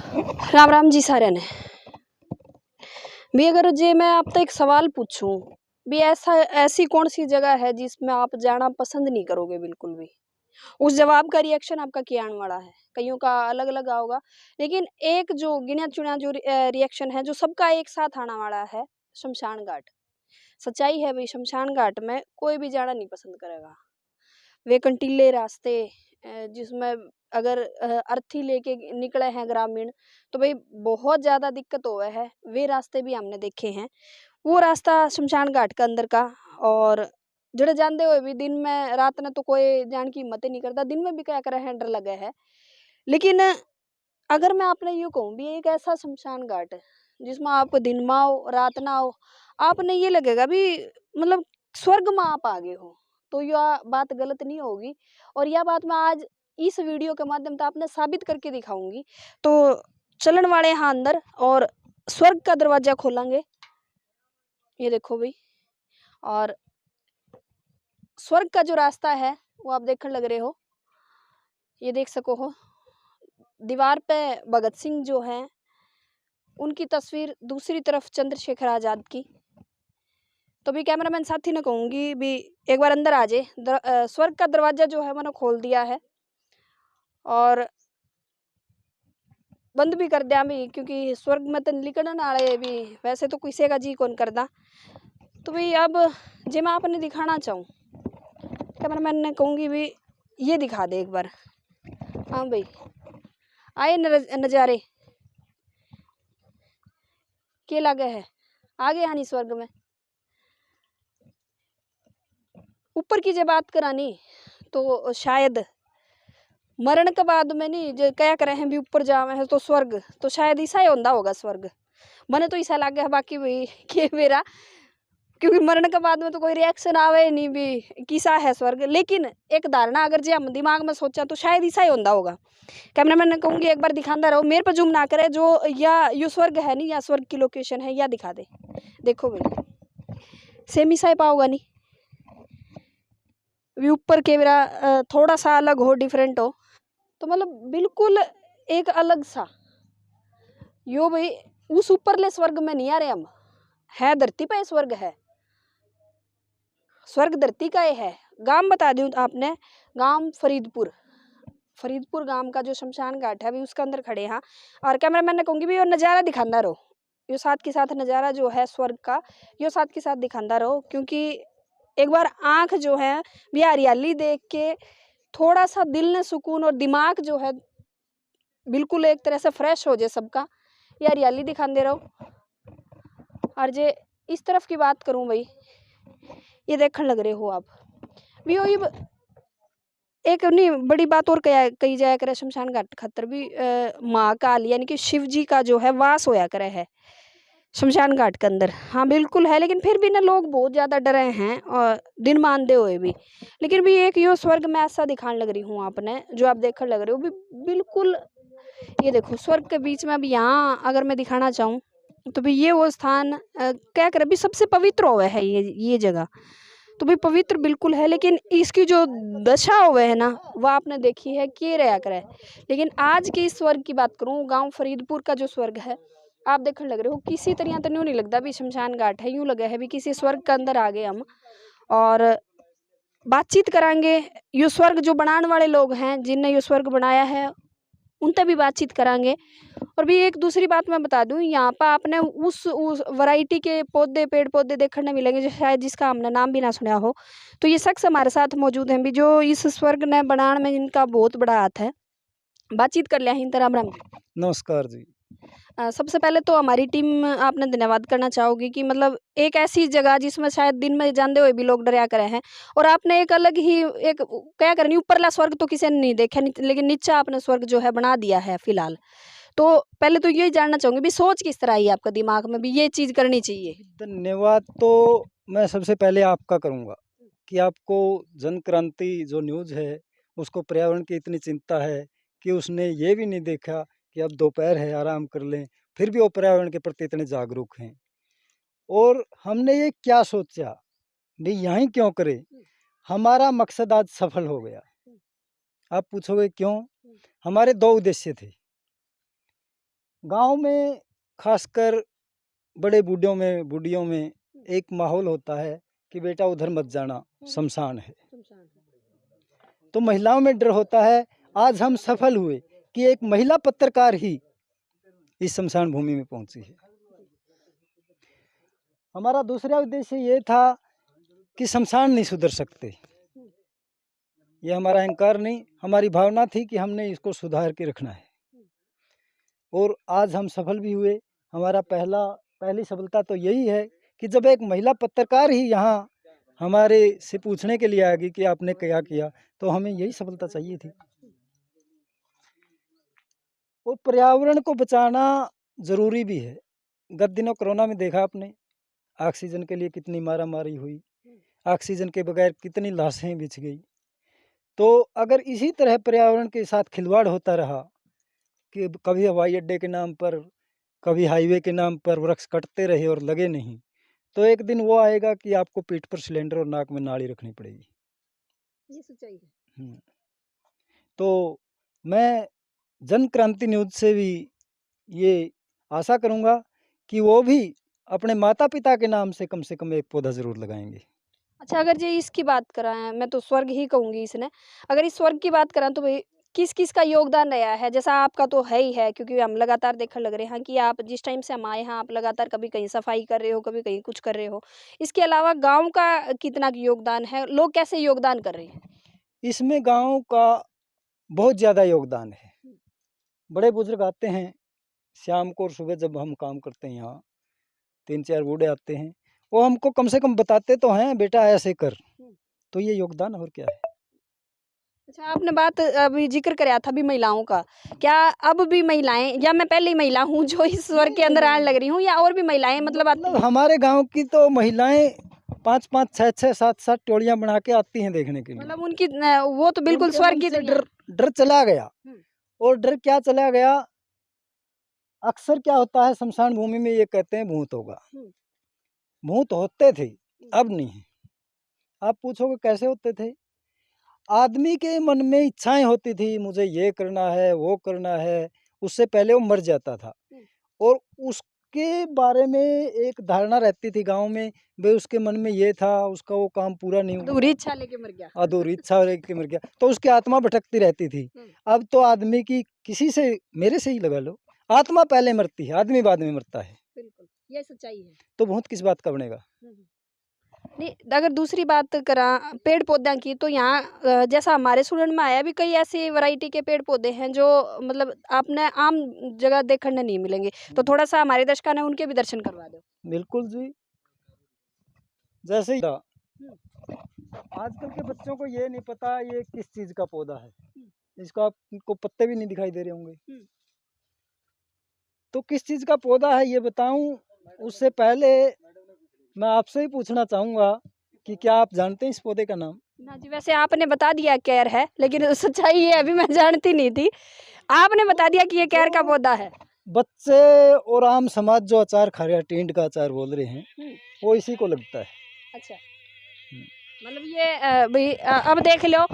राम राम जी सारे ने भी। अगर जे मैं आपसे एक सवाल पूछूं भी, ऐसी कौन सी जगह है जिसमें आप जाना पसंद नहीं करोगे बिल्कुल भी? उस जवाब का रिएक्शन आपका क्या आने वाला है? कईयों का अलग अलग होगा, लेकिन एक जो गिना चुना जो रिएक्शन है जो सबका एक साथ आने वाला है, शमशान घाट। सच्चाई है भाई, शमशान घाट में कोई भी जाना नहीं पसंद करेगा। वे कंटीले रास्ते जिसमें अगर अर्थी लेके निकले हैं ग्रामीण तो भाई बहुत ज़्यादा दिक्कत हुआ है। वे रास्ते भी हमने देखे हैं, वो रास्ता शमशान घाट का अंदर का। और जड़े जानते हुए भी दिन में रात में तो कोई जान की हिम्मत ही नहीं करता, दिन में भी क्या करे हैं, डर लगे है। लेकिन अगर मैं आपने यूँ कहूँ भी, एक ऐसा शमशान घाट है जिसमें आप दिन में आओ रात ना आओ, आपने ये लगेगा भी मतलब स्वर्ग में आप आ गए हो, तो यह बात गलत नहीं होगी। और यह बात मैं आज इस वीडियो के माध्यम से आपने साबित करके दिखाऊंगी। तो चलन वाले यहाँ अंदर और स्वर्ग का दरवाजा खोलेंगे, ये देखो भाई। और स्वर्ग का जो रास्ता है वो आप देखने लग रहे हो, ये देख सको हो। दीवार पे भगत सिंह जो है उनकी तस्वीर, दूसरी तरफ चंद्रशेखर आजाद की। तो भी कैमरामैन साथी ने कहूंगी भी एक बार अंदर आ जाए। स्वर्ग का दरवाजा जो है मैंने खोल दिया है और बंद भी कर दिया भी, क्योंकि स्वर्ग में तो निकलने वाले भी वैसे तो किसी का जी कौन करदा। तो भाई अब जे मैं आपने दिखाना चाहूँ, कैमरामैन ने कहूँगी भी ये दिखा दे एक बार। हाँ भाई, आए नज़ारे के लगे है, आगे यानी स्वर्ग में। ऊपर की जो बात करानी तो शायद मरण के बाद में नहीं जो क्या करे हैं भी ऊपर जावे हैं तो स्वर्ग, तो शायद ऐसा ही होता होगा स्वर्ग। मने तो ऐसा लगे है, बाकी भाई कि मेरा, क्योंकि मरण के बाद में तो कोई रिएक्शन आवे नहीं भी किसा है स्वर्ग। लेकिन एक धारणा अगर जे हम दिमाग में सोचा तो शायद ऐसा ही होता होगा। कैमरामैन ने कहूँगी एक बार दिखाता रहो, मेरे पर जूम ना करे, जो या यो स्वर्ग है नहीं या स्वर्ग की लोकेशन है या दिखा दे। देखो भाई सेम ऐसा ही पाओगा नहीं, ऊपर कैमरा थोड़ा सा अलग हो, डिफरेंट हो, तो मतलब बिल्कुल एक अलग सा यो भाई। उस ऊपरले स्वर्ग में नहीं आ रहे हम, है धरती पे स्वर्ग है। स्वर्ग धरती का ही है। गांव बता दूं आपने, गांव फरीदपुर, फरीदपुर गांव का जो शमशान घाट है अभी उसके अंदर खड़े हैं। और कैमरामैन ने कहूँगी भी और नज़ारा दिखाता रहो, यो साथ के साथ नज़ारा जो है स्वर्ग का यो साथ के साथ दिखाता रहो। क्योंकि एक बार आँख जो है भी हरियाली देख के थोड़ा सा दिल ने सुकून और दिमाग जो है बिल्कुल एक तरह से फ्रेश हो जाए सबका, ये हरियाली दिखाते रहो। और जे इस तरफ की बात करूं भाई, ये देखने लग रहे हो आप भी वही एक नहीं बड़ी बात और कही जाया करे, शमशान घाट खतर भी महाकाल यानी कि शिव जी का जो है वास होया करे है शमशान घाट के अंदर। हाँ बिल्कुल है, लेकिन फिर भी ना लोग बहुत ज़्यादा डरे हैं और दिन मानते हुए भी। लेकिन भी एक यो स्वर्ग में ऐसा दिखाने लग रही हूँ आपने, जो आप देखने लग रहे हो भी बिल्कुल। ये देखो स्वर्ग के बीच में अभी यहाँ अगर मैं दिखाना चाहूँ तो भी ये वो स्थान क्या करे भी सबसे पवित्र हुआ है ये जगह, तो भी पवित्र बिल्कुल है। लेकिन इसकी जो दशा हुए है ना वो आपने देखी है कि रहा करे। लेकिन आज के इस स्वर्ग की बात करूँ, गांव फरीदपुर का जो स्वर्ग है आप देखने लग रहे हो, किसी तरह तो यूँ नहीं लगता भी शमशान घाट है, यूँ लगा है भी किसी स्वर्ग के अंदर आ गए हम। और बातचीत कराएंगे ये स्वर्ग जो बनाने वाले लोग हैं जिनने ये स्वर्ग बनाया है उनसे भी बातचीत कराएंगे। और भी एक दूसरी बात मैं बता दूं, यहाँ पर आपने उस वैरायटी के पौधे पेड़ पौधे देखने मिलेंगे जो शायद जिसका हमने नाम भी ना सुना हो। तो ये शख्स हमारे साथ मौजूद हैं भी जो इस स्वर्ग ने बनाने में इनका बहुत बड़ा हाथ है। बातचीत कर लिया हिंद राम राम। नमस्कार जी। सबसे पहले तो हमारी टीम आपने धन्यवाद करना चाहोगी कि मतलब एक ऐसी जगह जिसमें शायद दिन में जानते हुए भी लोग डरा करे हैं, और आपने एक अलग ही एक क्या करनी ऊपरला स्वर्ग तो किसी ने नहीं देखा, लेकिन नीचे आपने स्वर्ग जो है बना दिया है फिलहाल। तो पहले तो यही जानना चाहूंगी भी सोच किस तरह आई आपका दिमाग में भी ये चीज़ करनी चाहिए? धन्यवाद तो मैं सबसे पहले आपका करूंगा कि आपको जन क्रांति जो न्यूज़ है उसको पर्यावरण की इतनी चिंता है कि उसने ये भी नहीं देखा कि अब दोपहर है आराम कर लें, फिर भी वो पर्यावरण के प्रति इतने जागरूक हैं। और हमने ये क्या सोचा भी यहीं क्यों करें, हमारा मकसद आज सफल हो गया। आप पूछोगे क्यों? हमारे दो उद्देश्य थे। गांव में खासकर बड़े बूढ़ियों में एक माहौल होता है कि बेटा उधर मत जाना, शमशान है। तो महिलाओं में डर होता है। आज हम सफल हुए कि एक महिला पत्रकार ही इस शमशान भूमि में पहुंची है। हमारा दूसरा उद्देश्य ये था कि शमशान नहीं सुधर सकते, ये हमारा अहंकार नहीं, हमारी भावना थी कि हमने इसको सुधार के रखना है। और आज हम सफल भी हुए। हमारा पहली सफलता तो यही है कि जब एक महिला पत्रकार ही यहाँ हमारे से पूछने के लिए आ गई कि आपने क्या किया, तो हमें यही सफलता चाहिए थी। और पर्यावरण को बचाना ज़रूरी भी है। गत दिनों कोरोना में देखा आपने, ऑक्सीजन के लिए कितनी मारामारी हुई, ऑक्सीजन के बगैर कितनी लाशें बिछ गई। तो अगर इसी तरह पर्यावरण के साथ खिलवाड़ होता रहा कि कभी हवाई अड्डे के नाम पर, कभी हाईवे के नाम पर वृक्ष कटते रहे और लगे नहीं, तो एक दिन वो आएगा कि आपको पीठ पर सिलेंडर और नाक में नाली रखनी पड़ेगी। ये सच्चाई है। तो मैं जन क्रांति न्यूज़ से भी ये आशा करूँगा कि वो भी अपने माता पिता के नाम से कम एक पौधा ज़रूर लगाएंगे। अच्छा, अगर जी इसकी बात कराएं, मैं तो स्वर्ग ही कहूँगी इसने। अगर इस स्वर्ग की बात करें तो भाई किस-किस का योगदान रहा है? जैसा आपका तो है ही है, क्योंकि हम लगातार देखने लग रहे हैं कि आप जिस टाइम से हम आए हैं, आप लगातार कभी कहीं सफाई कर रहे हो, कभी कहीं कुछ कर रहे हो। इसके अलावा गाँव का कितना योगदान है? लोग कैसे योगदान कर रहे हैं? इसमें गाँव का बहुत ज़्यादा योगदान है। बड़े बुजुर्ग आते हैं शाम को और सुबह जब हम काम करते हैं यहाँ, 3-4 बूढ़े आते हैं, वो हमको कम से कम बताते तो हैं बेटा ऐसे कर। तो ये योगदान और क्या है। अच्छा, आपने बात अभी जिक्र कराया था अभी महिलाओं का। क्या अब भी महिलाएं, या मैं पहले ही महिला हूँ जो इस स्वर्ग के अंदर आने लग रही हूँ, या और भी महिलाएं मतलब आती हैं? हमारे गांव की तो महिलाएं 5-5, 6-6, 7-7 टोलियां बना के आती हैं देखने के लिए। मतलब उनकी वो तो बिल्कुल उनके स्वर्ग मन की से तरह। डर चला गया। और डर क्या चला गया, अक्सर क्या होता है शमशान भूमि में, ये कहते हैं भूत होगा। भूत होते थे, अब नहीं है। आप पूछोगे कैसे होते थे? आदमी के मन में इच्छाएं होती थी, मुझे ये करना है, वो करना है, उससे पहले वो मर जाता था। और उसके बारे में एक धारणा रहती थी गांव में, भाई उसके मन में ये था, उसका वो काम पूरा नहीं हुआ, अधूरी इच्छा लेके मर गया। अधूरी इच्छा लेके मर गया, तो उसकी आत्मा भटकती रहती थी। अब तो आदमी की किसी से, मेरे से ही लगा लो, आत्मा पहले मरती है, आदमी बाद में मरता है। बिल्कुल, ये सच्चाई है। तो भूत किस बात का बनेगा। नहीं, अगर दूसरी बात करा पेड़ पौधों की, तो यहाँ जैसा हमारे सुनने में आया भी कई ऐसी वैरायटी के पेड़ पौधे हैं जो मतलब आपने आम जगह देखने नहीं मिलेंगे। तो थोड़ा सा हमारे दर्शकों ने उनके भी दर्शन करवा दो। बिल्कुल जी, जैसे ही आजकल के बच्चों को ये नहीं पता ये किस चीज का पौधा है, इसका आपको पत्ते भी नहीं दिखाई दे रहे होंगे। तो किस चीज का पौधा है ये बताऊं, उससे पहले मैं आपसे ही पूछना चाहूंगा कि क्या आप जानते हैं इस पौधे का नाम? ना जी, वैसे आपने बता दिया कैर है, लेकिन सच्चाई ये अभी मैं जानती नहीं थी। आपने बता दिया कि ये कैर का पौधा है। बच्चे और आम समाज जो अचार खा रहे हैं, टींड का अचार बोल रहे हैं, वो इसी को लगता है। अच्छा, मतलब ये भाई अब देख लो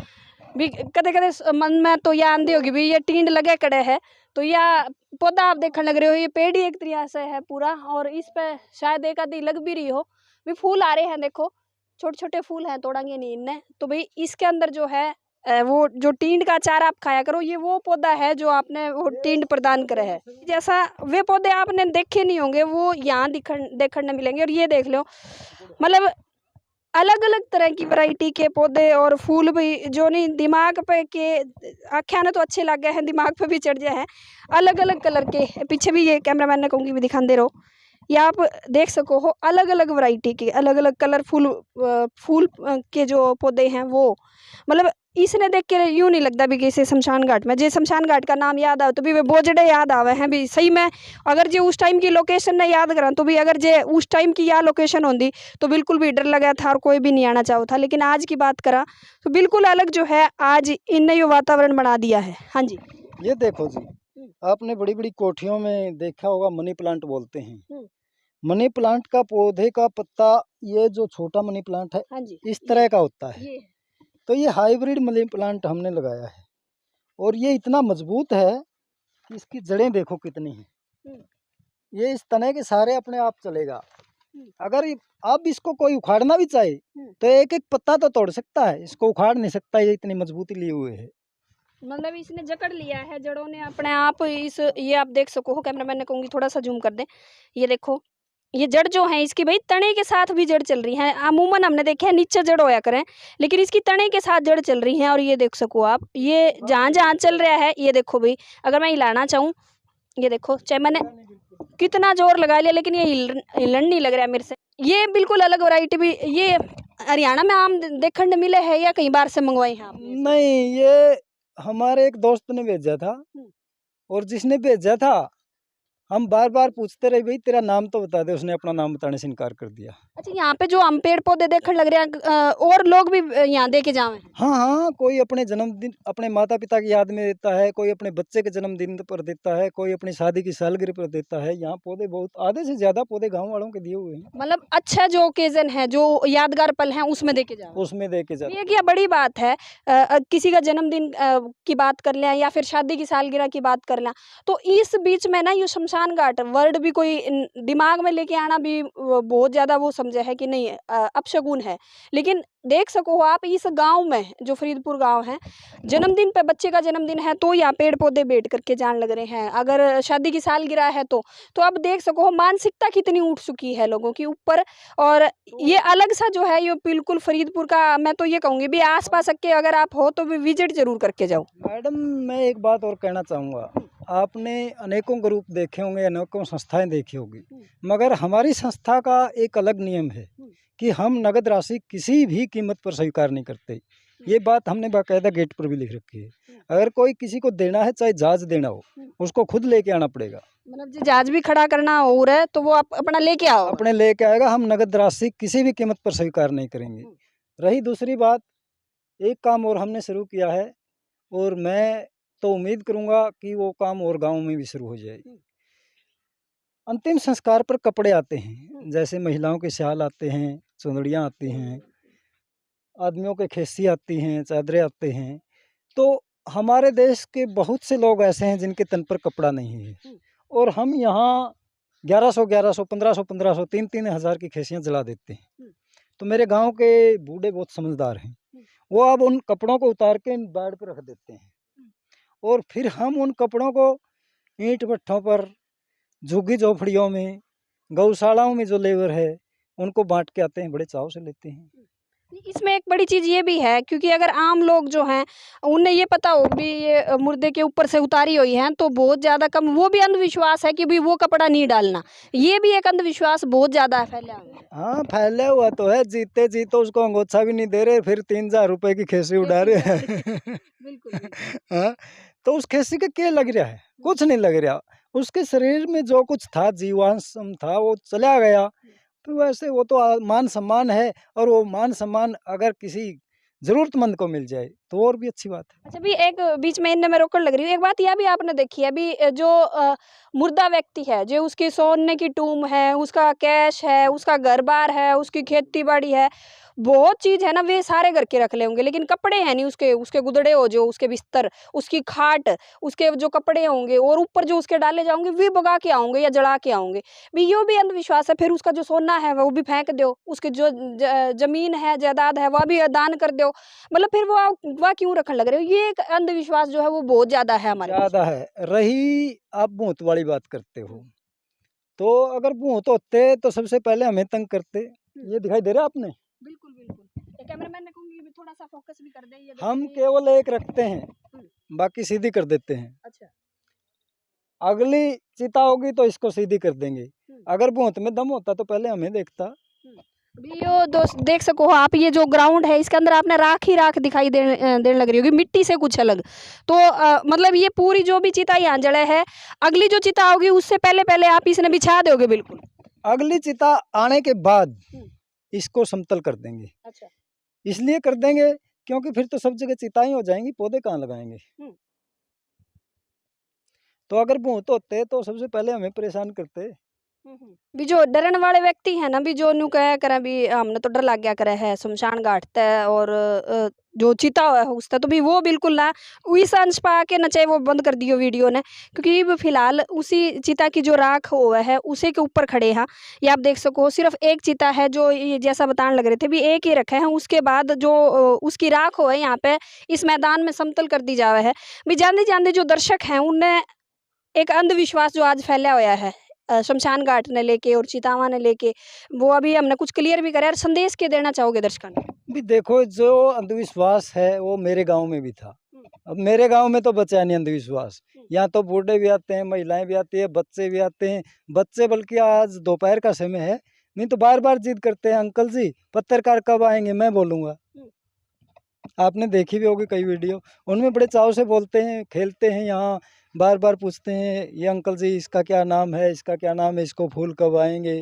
भी, कदे कदे मन में तो ये आंधी होगी भी ये टींड लगे कड़े है, तो यह पौधा आप देखने लग रहे हो, ये पेड़ ही एक तरह से है पूरा, और इस पे शायद एक आधी लग भी रही हो भी, फूल आ रहे हैं देखो, छोटे छोटे फूल हैं, तोड़ेंगे नहीं इनने। तो भाई इसके अंदर जो है वो जो टींड का अचार आप खाया करो, ये वो पौधा है जो आपने वो टींड प्रदान करे है। जैसा वे पौधे आपने देखे नहीं होंगे वो यहाँ देखने मिलेंगे। और ये देख लो, मतलब अलग अलग तरह की वैरायटी के पौधे और फूल भी, जो नहीं दिमाग पे के आख्यान तो अच्छे लग गए हैं, दिमाग पे भी चढ़ गए हैं। अलग अलग कलर के, पीछे भी ये कैमरा मैन ने कहूँगी भी दिखाते रहो, ये आप देख सको हो, अलग अलग वैरायटी के अलग अलग कलरफुल फूल के जो पौधे हैं वो, मतलब इसने देख के यूँ नहीं लगता भी कि इसे शमशान घाट में, जे शमशान घाट का नाम याद आवे तो भी वे बोजड़े याद आवे हैं भी सही में। अगर जे उस टाइम की लोकेशन ने याद करा तो भी, अगर जे उस टाइम की या लोकेशन होती तो बिल्कुल भी डर लगा था और कोई भी नहीं आना चाहो था। लेकिन आज की बात करा तो बिल्कुल अलग जो है आज इन ये वातावरण बना दिया है। हाँ जी, ये देखो जी, आपने बड़ी बड़ी कोठियों में देखा होगा, मनी प्लांट बोलते हैं। मनी प्लांट का पौधे का पत्ता, ये जो छोटा मनी प्लांट है, हाँ जी, इस तरह का होता है। ये तो ये हाइब्रिड मनी प्लांट हमने लगाया है, और ये इतना मजबूत है कि इसकी जड़ें देखो कितनी हैं। ये इस तने के सारे अपने आप चलेगा। हम्म। अगर अब इसको कोई उखाड़ना भी चाहे तो एक एक पत्ता तो तोड़ सकता है, इसको उखाड़ नहीं सकता, ये इतनी मजबूती लिए हुए है। मतलब इसने जकड़ लिया है जड़ों ने अपने आप। इस ये आप देख सको हो, कैमरामैन ने कहूंगी थोड़ा सा जूम कर दें। ये देखो, ये जड़ जो है इसकी भाई तने के साथ भी जड़ चल रही है। अमूमन हमने देखे हैं नीचे जड़ होया करें, लेकिन इसकी तने के साथ जड़ चल रही है। और ये देख सको आप, ये जहाँ जहाँ चल रहा है, ये देखो भाई, अगर मैं हिलाना चाहूँ, ये देखो, चाहे मैंने कितना जोर लगा लिया लेकिन ये हिलन नहीं लग रहा है मेरे से। ये बिल्कुल अलग वैरायटी भी, ये हरियाणा में आम देखने मिले है या कहीं बार से मंगवाए हैं आपने? नहीं, ये हमारे एक दोस्त ने भेजा था, और जिसने भेजा था हम बार बार पूछते रहे, भाई तेरा नाम तो बता दे, उसने अपना नाम बताने से इनकार कर दिया। अच्छा, यहाँ पे जो हम पेड़ पौधे देखने लग रहे हैं, और लोग भी यहाँ देखे जावे? हाँ हाँ, कोई अपने जन्मदिन अपने माता पिता की याद में देता है, कोई अपने बच्चे के जन्मदिन पर देता है, कोई अपनी शादी की सालगिरह पर देता है। यहाँ पौधे बहुत, आधे से ज्यादा पौधे गांव वालों के दिए हुए हैं। मतलब अच्छा जो ओकेजन है, जो यादगार पल है, उसमें देखे जावे, उसमें दे के ये जाते। क्या बड़ी बात है। किसी का जन्मदिन की बात कर लें या फिर शादी की सालगिरह की बात कर लें, तो इस बीच में ना ये शमशान घाट वर्ड भी कोई दिमाग में लेके आना भी बहुत ज़्यादा वो समझे है कि नहीं अपशगुन है। लेकिन देख सको आप, इस गांव में जो फरीदपुर गांव है, जन्मदिन पे बच्चे का जन्मदिन है तो यहाँ पेड़ पौधे बैठ करके जान लग रहे हैं। अगर शादी की सालगिरह है तो अब देख सको मानसिकता कितनी उठ चुकी है लोगों की ऊपर। और ये अलग सा जो है, ये बिल्कुल फरीदपुर का, मैं तो ये कहूँगी भी आस पास के अगर आप हो तो भी विजिट जरूर करके जाओ। मैडम, मैं एक बात और कहना चाहूँगा, आपने अनेकों ग्रुप देखे होंगे, अनेकों संस्थाएं देखी होगी, मगर हमारी संस्था का एक अलग नियम है कि हम नगद राशि किसी भी कीमत पर स्वीकार नहीं करते। ये बात हमने बाकायदा गेट पर भी लिख रखी है। अगर कोई किसी को देना है, चाहे जहाज देना हो, उसको खुद लेके आना पड़ेगा। मतलब जो जहाज भी खड़ा करना हो रहा है तो वो आप अपना लेके आओ? अपने लेके आएगा। हम नगद राशि किसी भी कीमत पर स्वीकार नहीं करेंगे। रही दूसरी बात, एक काम और हमने शुरू किया है, और मैं तो उम्मीद करूंगा कि वो काम और गांव में भी शुरू हो जाए। अंतिम संस्कार पर कपड़े आते हैं, जैसे महिलाओं के शाल आते हैं, चुंदड़ियाँ आती हैं, आदमियों के खेसी आती हैं, चादरें आते हैं। तो हमारे देश के बहुत से लोग ऐसे हैं जिनके तन पर कपड़ा नहीं है, और हम यहाँ 1100 1100 1500 1500 3 हज़ार की खेसियाँ जला देते हैं। तो मेरे गांव के बूढ़े बहुत समझदार हैं, वो अब उन कपड़ों को उतार के बाड़ पर रख देते हैं, और फिर हम उन कपड़ों को ईंट भट्ठों पर, झुग्गी झोपड़ियों में, गौशालाओं में जो लेबर है उनको बांट के आते हैं, बड़े चाव से लेते हैं। इसमें एक बड़ी चीज़ ये भी है, क्योंकि अगर आम लोग जो हैं उन्हें ये पता हो भी ये मुर्दे के ऊपर से उतारी हुई हैं, तो बहुत ज़्यादा कम, वो भी अंधविश्वास है कि भी वो कपड़ा नहीं डालना। ये भी एक अंधविश्वास बहुत ज़्यादा फैला हुआ है। हाँ, फैला हुआ तो है। जीते जी तो उसको अंगोछा भी नहीं दे रहे, फिर 3,000 रुपए की खेसी उड़ा रहे हैं। बिल्कुल। हाँ, तो उस खेसी का क्या लग रहा है? कुछ नहीं लग रहा। उसके शरीर में जो कुछ था, जीवाश्म था, वो चला गया। तो वैसे वो तो मान सम्मान है, और वो मान सम्मान अगर किसी जरूरतमंद को मिल जाए तो और भी अच्छी बात है। अच्छा, भी एक बीच में इनमें मैं रोकड़ लग रही हूँ, एक बात यह भी आपने देखी है अभी, जो मुर्दा व्यक्ति है, जो उसकी सोने की टूम है, उसका कैश है, उसका घर बार है, उसकी खेती बाड़ी है, बहुत चीज है ना, वे सारे घर के रख ले होंगे, लेकिन कपड़े हैं नहीं उसके। उसके गुदड़े हो, जो उसके बिस्तर, उसकी खाट, उसके जो कपड़े होंगे, और ऊपर जो उसके डाले जाओगे वे भगा के आओगे या जड़ा के आओगे। भी यो भी अंधविश्वास है। फिर उसका जो सोना है वो भी फेंक दो, उसकी जो जमीन है, जायदाद है, वह भी दान कर दो। मतलब फिर वह क्यों रखने लग रहे हो? ये एक अंधविश्वास जो है वो बहुत ज्यादा है हमारे देश ज़्यादा है। रही आप भूत वाली बात करते हो, तो अगर भूत होते तो सबसे पहले हमें तंग करते। ये दिखाई दे रहा है आपने? बिल्कुल बिल्कुल। कैमरामैन ने कहूंगी भी थोड़ा सा फोकस भी कर दे। ये देखो हम ये- केवल एक रखते हैं, बाकी सीधी कर देते हैं। अच्छा। अगली चिता होगी तो इसको सीधी कर देंगे। अगर भूत में दम होता तो पहले हमें देखता। अभी यो दोस्त देख सको हो आप, ये जो ग्राउंड है इसके अंदर आपने राख ही राख दिखाई देने लग रही होगी, मिट्टी से कुछ अलग। तो मतलब ये पूरी जो भी चिता यहाँ जड़े है, अगली जो चिता होगी उससे पहले पहले आप इसने बिछा दोगे? बिल्कुल। अगली चिता आने के बाद इसको समतल कर देंगे। अच्छा। इसलिए कर देंगे क्योंकि फिर तो सब जगह चिताएं हो जाएंगी, पौधे कहाँ लगाएंगे। तो अगर भूत होते तो सबसे पहले हमें परेशान करते। भी जो डरन वाले व्यक्ति है ना, भी जो न्यू कह करे भी हमने तो डर लग गया करे है शमशान घाट तय और जो चिता हुआ है उसका, तो भी वो बिल्कुल ना उस अंश पा के न चाहे वो बंद कर दियो वीडियो ने, क्योंकि अब फिलहाल उसी चिता की जो राख हुआ है उसी के ऊपर खड़े हैं। ये आप देख सको सिर्फ एक चिता है जो ये जैसा बताने लग रहे थे भी एक ही रखे हैं, उसके बाद जो उसकी राख हो है यहाँ पे इस मैदान में समतल कर दी जावे है। भी जानते जानते जो दर्शक हैं उनने एक अंधविश्वास जो आज फैला हुआ है शमशान घाट ने लेके और चितावा ने लेके, वो अभी हमने कुछ क्लियर भी करा। संदेश के देना चाहोगे दर्शकों को? भी देखो, जो अंधविश्वास है वो मेरे गांव में भी था। अब मेरे गांव में तो बचा नहीं अंधविश्वास। यहाँ तो बूढ़े भी आते हैं, महिलाएं भी आती है, बच्चे भी आते हैं। बच्चे बल्कि आज दोपहर का समय है, नहीं तो बार बार जिद करते हैं, अंकल जी पत्रकार कब आएंगे, मैं बोलूँगा। आपने देखी भी होगी कई वीडियो, उनमें बड़े चाव से बोलते हैं, खेलते हैं। यहाँ बार बार पूछते हैं, ये अंकल जी इसका क्या नाम है, इसका क्या नाम है, इसको फूल कब आएंगे।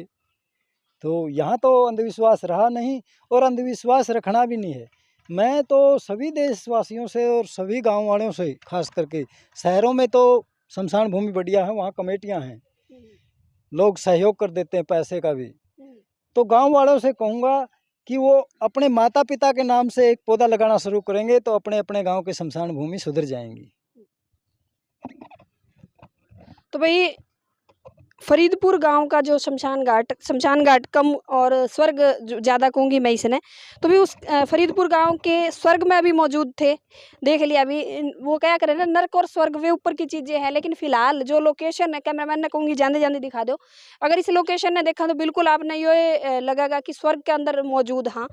तो यहाँ तो अंधविश्वास रहा नहीं और अंधविश्वास रखना भी नहीं है। मैं तो सभी देशवासियों से और सभी गांव वालों से, खास करके शहरों में तो शमशान भूमि बढ़िया है, वहाँ कमेटियाँ हैं, लोग सहयोग कर देते हैं पैसे का भी। तो गांव वालों से कहूँगा कि वो अपने माता पिता के नाम से एक पौधा लगाना शुरू करेंगे तो अपने अपने गांव के शमशान भूमि सुधर जाएंगी। तो भाई फरीदपुर गांव का जो शमशान घाट कम और स्वर्ग ज़्यादा कहूँगी मैं इसने, तो भी उस फरीदपुर गांव के स्वर्ग में अभी मौजूद थे। देख लिया अभी वो क्या करें ना, नर्क और स्वर्ग वे ऊपर की चीज़ें हैं, लेकिन फिलहाल जो लोकेशन है कैमरामैन ने कहूँगी जाने जाने दिखा दो। अगर इस लोकेशन ने देखा तो बिल्कुल आपने ये लगेगा कि स्वर्ग के अंदर मौजूद। हाँ,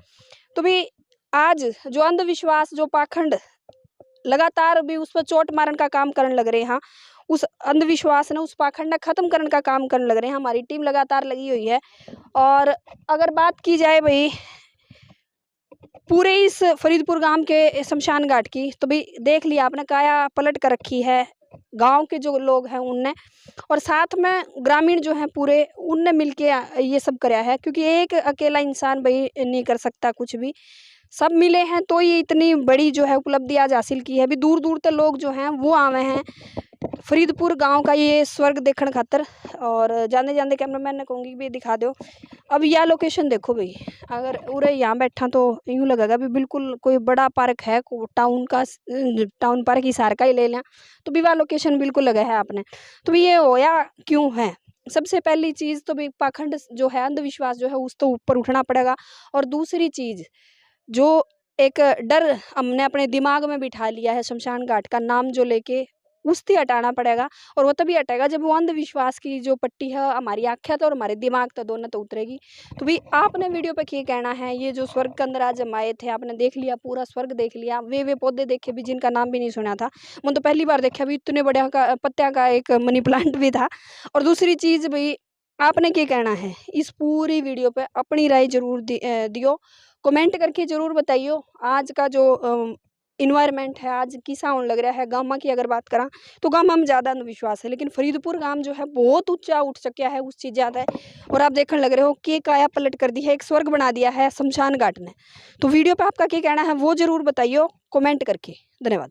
तो भी आज जो अंधविश्वास जो पाखंड लगातार भी उस पर चोट मारन का काम करने लग रहे हैं, उस अंधविश्वास ने उस पाखंड खत्म करने का काम करने लग रहे हैं। हमारी टीम लगातार लगी हुई है। और अगर बात की जाए भाई पूरे इस फरीदपुर गांव के शमशान घाट की, तो भी देख लिया आपने काया पलट कर रखी है गांव के जो लोग हैं उनने, और साथ में ग्रामीण जो हैं पूरे उनने मिलके ये सब कराया है, क्योंकि एक अकेला इंसान भाई नहीं कर सकता कुछ भी। सब मिले हैं तो ये इतनी बड़ी जो है उपलब्धि आज हासिल की है। अभी दूर दूर तक लोग जो हैं वो आवे हैं फरीदपुर गांव का ये स्वर्ग देखने खातर। और जाने जाने कैमरामैन ने कहूँगी भी दिखा दो। अब यह लोकेशन देखो भाई, अगर उरे यहाँ बैठा तो यूँ लगेगा भी बिल्कुल कोई बड़ा पार्क है, टाउन पार्क हिसार का ही ले लें तो भी वह लोकेशन बिल्कुल लगा है आपने। तो भी ये होया क्यों है? सबसे पहली चीज़ तो भी पाखंड जो है, अंधविश्वास जो है उस तो ऊपर उठना पड़ेगा। और दूसरी चीज़ जो एक डर हमने अपने दिमाग में बिठा लिया है शमशान घाट का नाम जो लेके, उससे हटाना पड़ेगा। और वो तभी हटेगा जब वो अंधविश्वास की जो पट्टी है हमारी आँखें तो और हमारे दिमाग तो दोनों तो उतरेगी। तो भी आपने वीडियो पे क्या कहना है? ये जो स्वर्ग के अंदर आज हम आए थे, आपने देख लिया पूरा स्वर्ग देख लिया, वे पौधे देखे भी जिनका नाम भी नहीं सुना था, मैं तो पहली बार देखा भी इतने बड़े का पत्तियाँ का एक मनी प्लांट भी था। और दूसरी चीज़ भाई आपने क्या कहना है इस पूरी वीडियो पे? अपनी राय जरूर दियो, कमेंट करके ज़रूर बताइयो। आज का जो इन्वायरमेंट है आज किसा होने लग रहा है गाँव की अगर बात करा तो गाँव में ज़्यादा अंधविश्वास है, लेकिन फरीदपुर गांव जो है बहुत ऊंचा उठ चुका है, उस चीज़ ज़्यादा है। और आप देखने लग रहे हो कि काया पलट कर दी है, एक स्वर्ग बना दिया है शमशान घाट ने। तो वीडियो पे आपका क्या कहना है वो ज़रूर बताइयो कमेंट करके। धन्यवाद।